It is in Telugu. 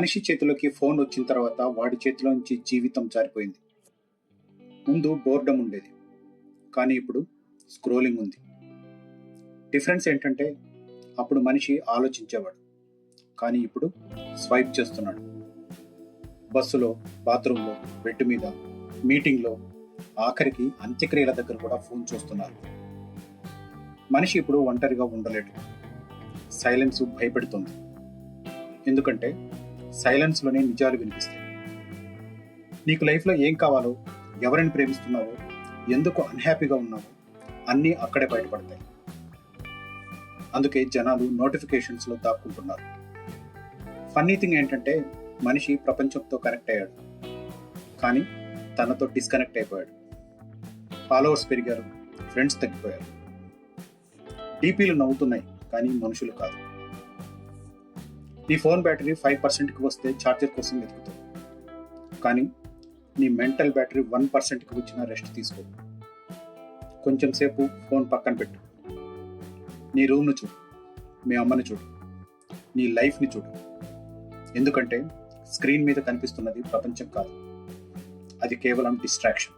మనిషి చేతిలోకి ఫోన్ వచ్చిన తర్వాత వాడి చేతిలోంచి జీవితం జారిపోయింది. ముందు బోర్డమ్ ఉండేది, కానీ ఇప్పుడు స్క్రోలింగ్ ఉంది. డిఫరెన్స్ ఏంటంటే అప్పుడు మనిషి ఆలోచించేవాడు, కానీ ఇప్పుడు స్వైప్ చేస్తున్నాడు. బస్సులో, బాత్రూంలో, బెడ్ మీద, మీటింగ్లో, ఆఖరికి అంత్యక్రియల దగ్గర కూడా ఫోన్ చూస్తున్నారు. మనిషి ఇప్పుడు ఒంటరిగా ఉండలేడు. సైలెన్స్ భయపెడుతుంది. ఎందుకంటే సైలెన్స్లోనే నిజాలు వినిపిస్తాయి. నీకు లైఫ్లో ఏం కావాలో, ఎవరిని ప్రేమిస్తున్నావో, ఎందుకు అన్హ్యాపీగా ఉన్నావో అన్నీ అక్కడే బయటపడతాయి. అందుకే జనాలు నోటిఫికేషన్స్లో దాక్కుంటున్నారు. ఫన్నీ థింగ్ ఏంటంటే మనిషి ప్రపంచంతో కనెక్ట్ అయ్యాడు, కానీ తనతో డిస్కనెక్ట్ అయిపోయాడు. ఫాలోవర్స్ పెరిగారు, ఫ్రెండ్స్ తగ్గిపోయారు. డీపీలు నవ్వుతున్నాయి, కానీ మనుషులు కాదు. నీ ఫోన్ బ్యాటరీ 5%కి వస్తే ఛార్జర్ కోసం వెతుకుతావు, కానీ నీ మెంటల్ బ్యాటరీ 1%కి వచ్చిన రెస్ట్ తీసుకో. కొంచెం సేపు ఫోన్ పక్కన పెట్టు. నీ రూమ్ను చూడు, మీ అమ్మని చూడు, నీ లైఫ్ని చూడు. ఎందుకంటే స్క్రీన్ మీద కనిపిస్తున్నది ప్రపంచం కాదు, అది కేవలం డిస్ట్రాక్షన్.